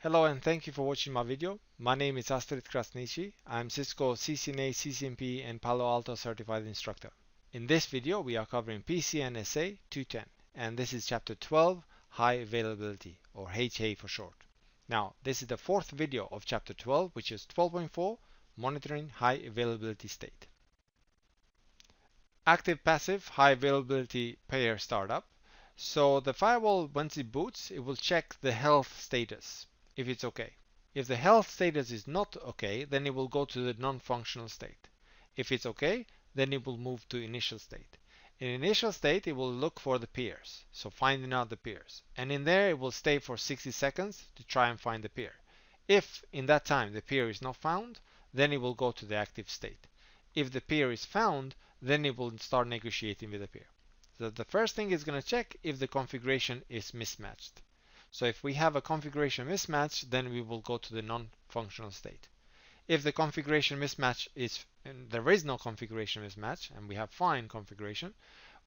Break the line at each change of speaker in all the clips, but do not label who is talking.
Hello and thank you for watching my video. My name is Astrid Krasniqi. I'm Cisco CCNA, CCNP and Palo Alto certified instructor. In this video we are covering PCN-SA 210 and this is chapter 12, High Availability, or HA for short. Now this is the fourth video of chapter 12, which is 12.4, Monitoring High Availability State. Active passive high availability pair startup. So the firewall, once it boots, it will check the health status if it's okay. If the health status is not okay, then it will go to the non-functional state. If it's okay, then it will move to initial state. In initial state, it will look for the peers, so finding out the peers. And in there, it will stay for 60 seconds to try and find the peer. If in that time the peer is not found, then it will go to the active state. If the peer is found, then it will start negotiating with the peer. So the first thing it's going to check if the configuration is mismatched. So if we have a configuration mismatch, then we will go to the non-functional state. If the configuration mismatch is, and there is no configuration mismatch, and we have fine configuration,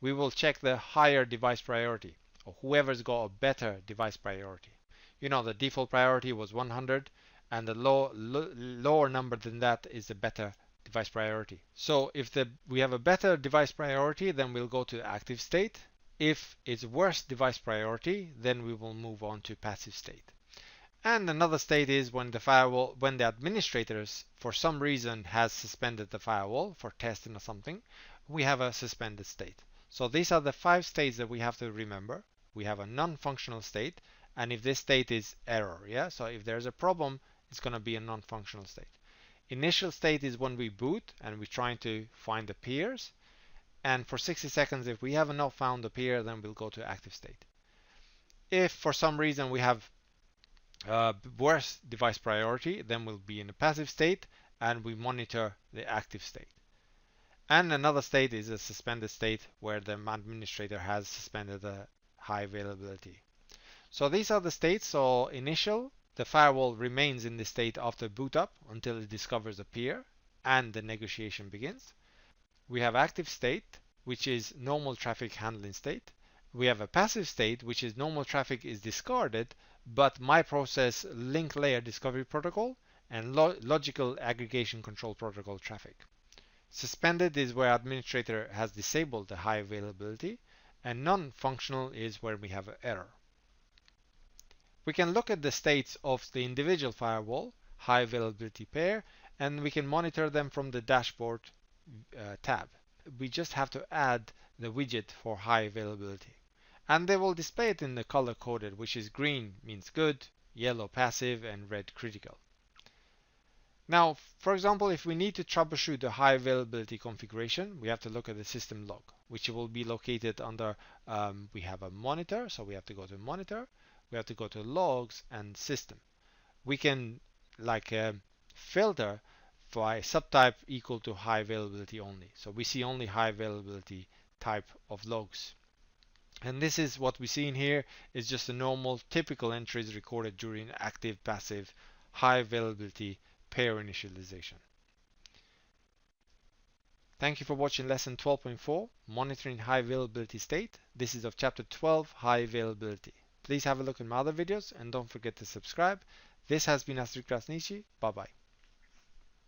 we will check the higher device priority, or whoever's got a better device priority. You know, the default priority was 100, and the lower number than that is the better device priority. So if we have a better device priority, then we'll go to active state. If it's worse device priority, then we will move on to passive state. And another state is when the administrators for some reason has suspended the firewall for testing or something, we have a suspended state. So these are the 5 states that we have to remember. We have a non-functional state, and if this state is error, yeah. So if there's a problem, it's going to be a non-functional state. Initial state is when we boot and we're trying to find the peers. And for 60 seconds, if we have not found the peer, then we'll go to active state. If for some reason we have worse device priority, then we'll be in a passive state and we monitor the active state. And another state is a suspended state where the administrator has suspended the high availability. So these are the states. So initial, the firewall remains in this state after boot up until it discovers a peer and the negotiation begins. We have active state, which is normal traffic handling state. We have a passive state, which is normal traffic is discarded, but my process link layer discovery protocol and logical aggregation control protocol traffic. Suspended is where administrator has disabled the high availability, and non-functional is where we have an error. We can look at the states of the individual firewall, high availability pair, and we can monitor them from the dashboard tab. We just have to add the widget for high availability. And they will display it in the color coded, which is green means good, yellow passive, and red critical. Now, for example, if we need to troubleshoot the high availability configuration, we have to look at the system log, which will be located under, we have a monitor, so we have to go to monitor, we have to go to logs and system. We can filter by subtype equal to high availability only. So we see only high availability type of logs. And this is what we see in here is just a normal typical entries recorded during active passive high availability pair initialization. Thank you for watching lesson 12.4, monitoring high availability state. This is of chapter 12, high availability. Please have a look at my other videos and don't forget to subscribe. This has been Astrid Krasniqi. Bye bye.